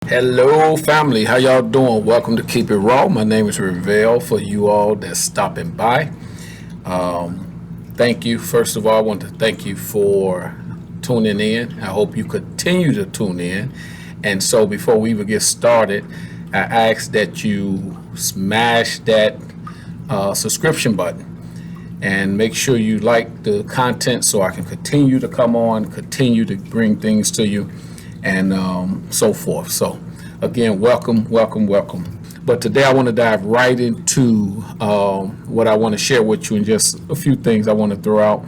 Hello, family. How y'all doing? Welcome to Keep It Raw. My name is Revell. For you all that's stopping by, thank you. First of all, I want to thank you for tuning in. I hope you continue to tune in. And so, before we even get started, I ask that you smash that subscription button and make sure you like the content so I can continue to come on, continue to bring things to you, and so forth. So, again, welcome, welcome, welcome. But today I want to dive right into what I want to share with you, and just a few things I want to throw out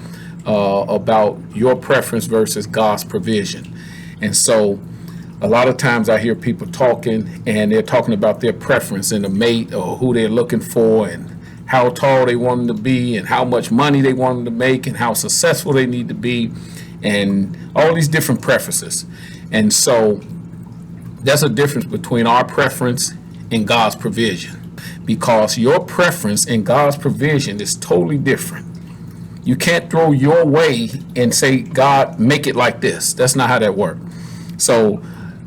about your preference versus God's provision. And so, a lot of times I hear people talking, and they're talking about their preference in a mate or who they're looking for, and how tall they want them to be, and how much money they want them to make, and how successful they need to be, and all these different preferences. And so there's a difference between our preference and God's provision, because your preference and God's provision is totally different. You can't throw your way and say, God, make it like this. That's not how that works. So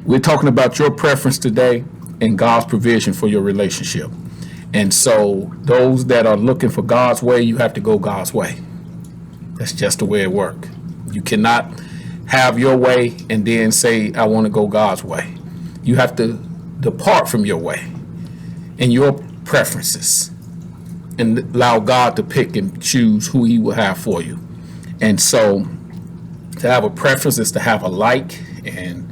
we're talking about your preference today and God's provision for your relationship. And so those that are looking for God's way, you have to go God's way. That's just the way it works. You cannot have your way and then say, I want to go God's way. You have to depart from your way and your preferences and allow God to pick and choose who he will have for you. And so to have a preference is to have a like, and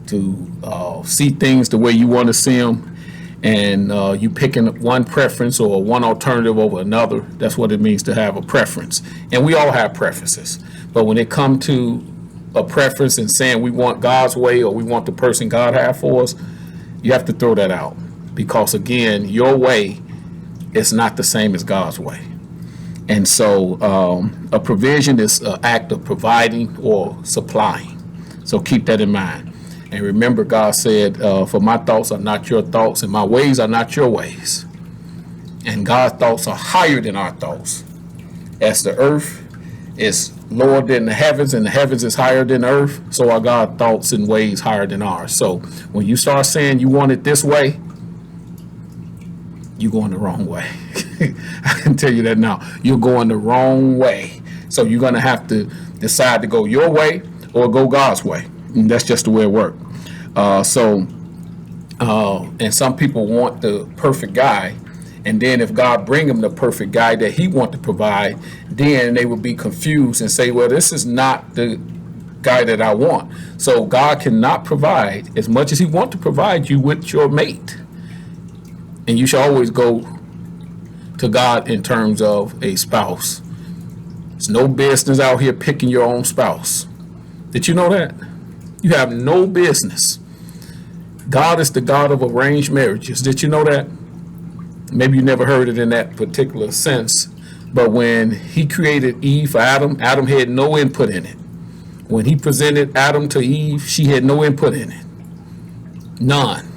to see things the way you want to see them. And you picking one preference or one alternative over another. That's what it means to have a preference. And we all have preferences. But when it comes to a preference and saying we want God's way or we want the person God has for us, you have to throw that out. Because again, your way is not the same as God's way. And so a provision is an act of providing or supplying. So keep that in mind. And remember, God said, for my thoughts are not your thoughts, and my ways are not your ways. And God's thoughts are higher than our thoughts. As the earth is lower than the heavens, and the heavens is higher than the earth, so are God's thoughts and ways higher than ours. So when you start saying you want it this way, you're going the wrong way. I can tell you that now. You're going the wrong way. So you're going to have to decide to go your way or go God's way. And that's just the way it works. And some people want the perfect guy, and then if God bring them the perfect guy that he want to provide, then they will be confused and say, well, this is not the guy that I want. So God cannot provide as much as he want to provide you with your mate. And you should always go to God in terms of a spouse. It's no business out here picking your own spouse. Did you know that? You have no business. God is the God of arranged marriages. Did you know that? Maybe you never heard it in that particular sense. But when he created Eve for Adam, Adam had no input in it. When he presented Adam to Eve, she had no input in it. None.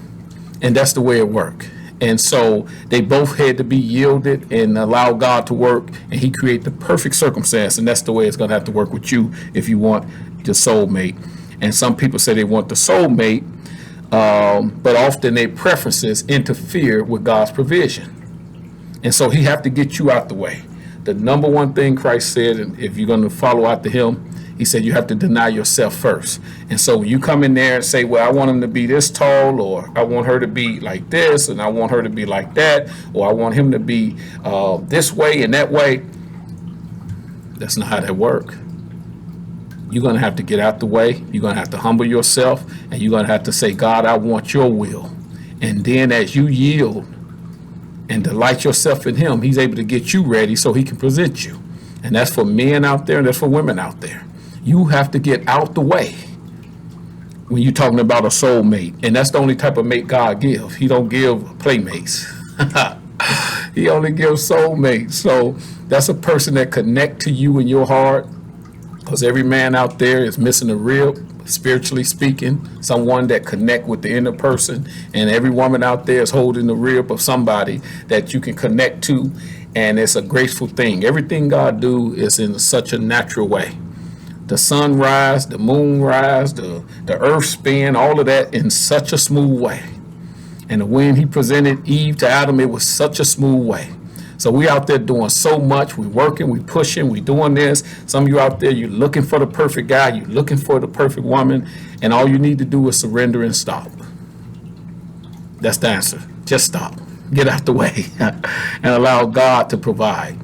And that's the way it worked. And so they both had to be yielded and allow God to work, and he created the perfect circumstance. And that's the way it's going to have to work with you if you want the soulmate. And some people say they want the soulmate, but often their preferences interfere with God's provision. And so he have to get you out the way. The number one thing Christ said, and if you're going to follow after him, he said you have to deny yourself first. And so when you come in there and say, well, I want him to be this tall, or I want her to be like this, and I want her to be like that, or I want him to be this way and that way, that's not how that works. You're going to have to get out the way. You're going to have to humble yourself, and you're going to have to say, God, I want your will. And then as you yield and delight yourself in him, he's able to get you ready so he can present you. And that's for men out there, and that's for women out there. You have to get out the way when you're talking about a soulmate. And that's the only type of mate God gives. He don't give playmates. He only gives soulmates. So that's a person that connect to you in your heart. Because every man out there is missing a rib, spiritually speaking, someone that connect with the inner person. And every woman out there is holding the rib of somebody that you can connect to. And it's a graceful thing. Everything God do is in such a natural way. the sun rise, the moon rise, the earth spin, all of that in such a smooth way. And when he presented Eve to Adam, it was such a smooth way. So we out there doing so much. We working, we pushing, we doing this. Some of you out there, you're looking for the perfect guy, you're looking for the perfect woman, and all you need to do is surrender and stop. That's the answer. Just stop. Get out the way and allow God to provide.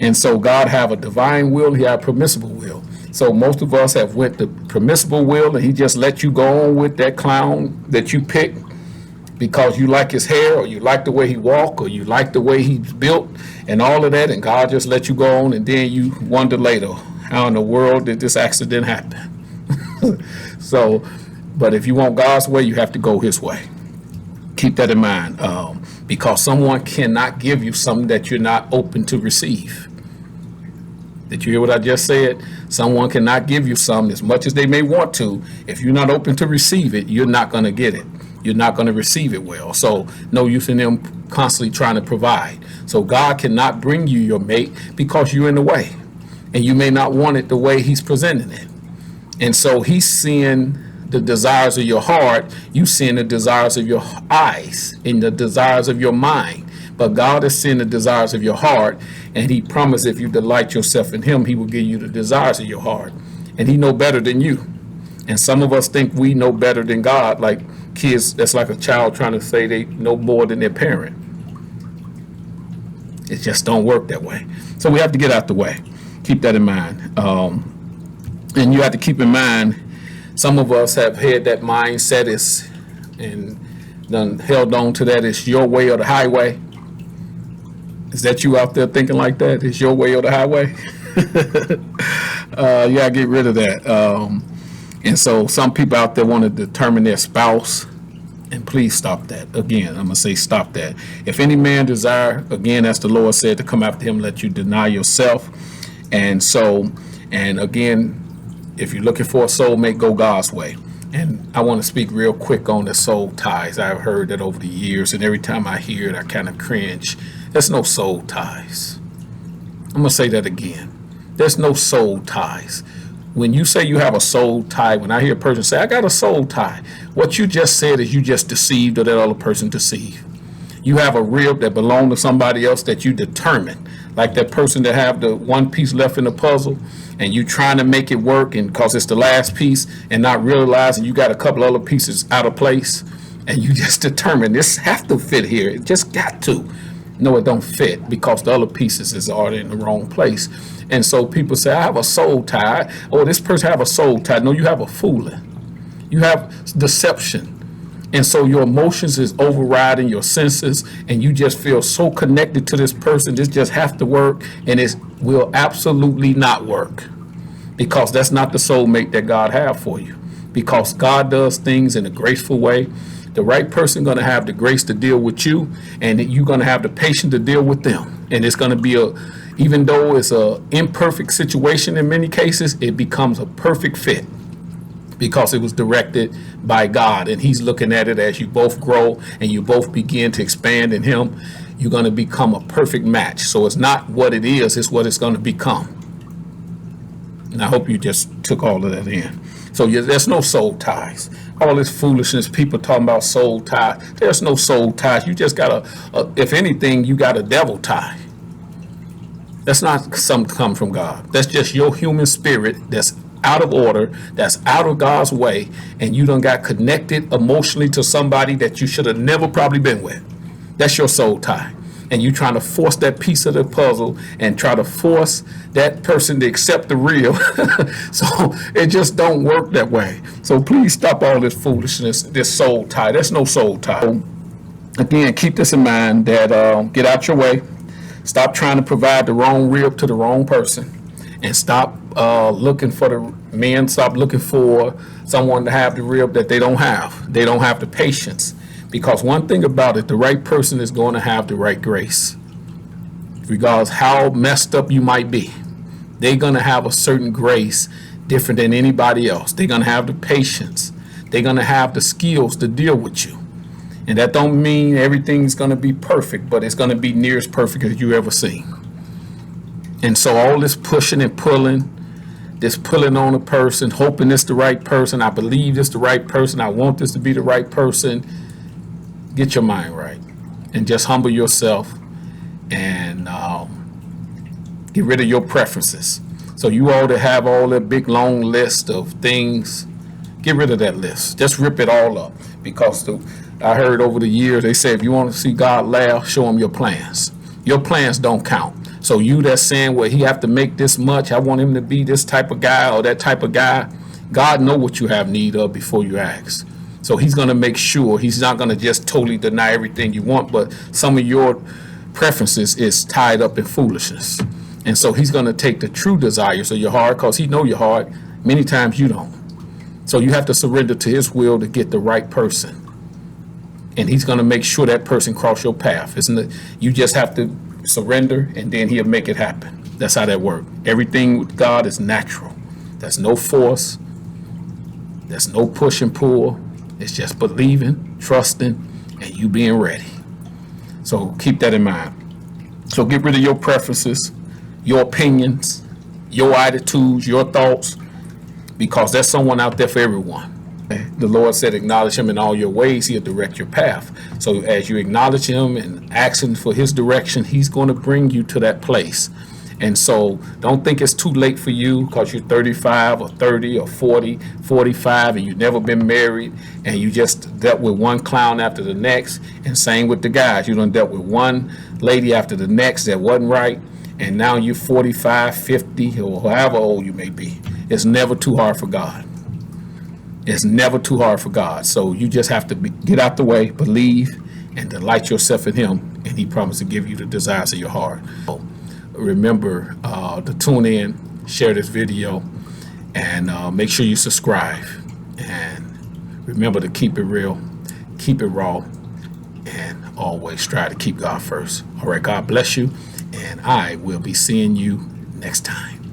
And so God have a divine will, he have a permissible will. So most of us have went the permissible will, and he just let you go on with that clown that you picked because you like his hair, or you like the way he walk, or you like the way he's built and all of that, and God just let you go on, and then you wonder later, how in the world did this accident happen? So, but if you want God's way, you have to go his way. Keep that in mind, because someone cannot give you something that you're not open to receive. Did you hear what I just said? Someone cannot give you something as much as they may want to. If you're not open to receive it, you're not going to get it. You're not going to receive it well. So no use in them constantly trying to provide. So God cannot bring you your mate because you're in the way, and you may not want it the way he's presenting it. And so he's seeing the desires of your heart, you seeing the desires of your eyes and the desires of your mind. But God is seeing the desires of your heart, and he promised if you delight yourself in him, he will give you the desires of your heart. And he know better than you. And some of us think we know better than God, like kids. That's like a child trying to say they know more than their parent. It just don't work that way. So we have to get out the way. Keep that in mind. And you have to keep in mind, some of us have had that mindset is and done held on to that. It's your way or the highway. Is that you out there thinking like that? It's your way or the highway? Yeah, get rid of that. And so some people out there want to determine their spouse, and please stop that. Again, I'm going to say stop that. If any man desire, again, as the Lord said, to come after him, let you deny yourself. And so, and again, if you're looking for a soulmate, go God's way. And I want to speak real quick on the soul ties. I've heard that over the years, and every time I hear it, I kind of cringe. There's no soul ties. I'm going to say that again. There's no soul ties. When you say you have a soul tie, when I hear a person say, I got a soul tie, what you just said is you just deceived or that other person deceived. You have a rib that belonged to somebody else that you determined, like that person that have the one piece left in the puzzle, and you trying to make it work, and because it's the last piece, and not realizing you got a couple other pieces out of place, and you just determined this have to fit here. It just got to. No, it don't fit because the other pieces is already in the wrong place. And so people say, I have a soul tie. Oh, this person have a soul tie. No, you have a fooling. You have deception. And so your emotions is overriding your senses, and you just feel so connected to this person. This just have to work, and it will absolutely not work, because that's not the soulmate that God have for you. Because God does things in a graceful way. The right person going to have the grace to deal with you, and you're going to have the patience to deal with them. And it's going to be even though it's a imperfect situation in many cases, it becomes a perfect fit because it was directed by God, and he's looking at it as you both grow and you both begin to expand in him. You're going to become a perfect match. So it's not what it is, it's what it's going to become. And I hope you just took all of that in. So there's no soul ties. All this foolishness, people talking about soul ties. There's no soul ties. You just got if anything, you got a devil tie. That's not something come from God. That's just your human spirit that's out of order, that's out of God's way, and you done got connected emotionally to somebody that you should have never probably been with. That's your soul tie. And you trying to force that piece of the puzzle and try to force that person to accept the real. So it just don't work that way. So please stop all this foolishness, this soul tie. There's no soul tie. So again, keep this in mind that get out your way. Stop trying to provide the wrong rib to the wrong person, and stop looking for the men. Stop looking for someone to have the rib that they don't have. They don't have the patience. Because one thing about it, the right person is going to have the right grace. Regardless how messed up you might be, they're going to have a certain grace different than anybody else. They're going to have the patience. They're going to have the skills to deal with you. And that don't mean everything's going to be perfect, but it's going to be near as perfect as you ever seen. And so all this pushing and pulling, just pulling on a person, hoping it's the right person. I believe it's the right person. I want this to be the right person. Get your mind right and just humble yourself and get rid of your preferences. So you all that have all that big long list of things, get rid of that list. Just rip it all up. Because I heard over the years, they say if you want to see God laugh, show him your plans. Your plans don't count. So you that's saying, well, he have to make this much, I want him to be this type of guy or that type of guy, God know what you have need of before you ask. So he's going to make sure he's not going to just totally deny everything you want, but some of your preferences is tied up in foolishness. And so he's going to take the true desires of your heart, because he know your heart. Many times you don't. So you have to surrender to his will to get the right person. And he's going to make sure that person cross your path. Isn't it? You just have to surrender, and then he'll make it happen. That's how that works. Everything with God is natural. There's no force. There's no push and pull. It's just believing, trusting, and you being ready. So keep that in mind. So get rid of your preferences, your opinions, your attitudes, your thoughts, because there's someone out there for everyone. The Lord said, acknowledge him in all your ways, he'll direct your path. So as you acknowledge him and asking for his direction, he's going to bring you to that place. And so don't think it's too late for you because you're 35 or 30 or 40, 45, and you've never been married, and you just dealt with one clown after the next. And same with the guys. You done dealt with one lady after the next that wasn't right, and now you're 45, 50, or however old you may be. It's never too hard for God. It's never too hard for God. So you just have to get out the way, believe, and delight yourself in him, and he promised to give you the desires of your heart. So remember to tune in, share this video, and make sure you subscribe. And remember to keep it real, keep it raw, and always try to keep God first. All right, God bless you, and I will be seeing you next time.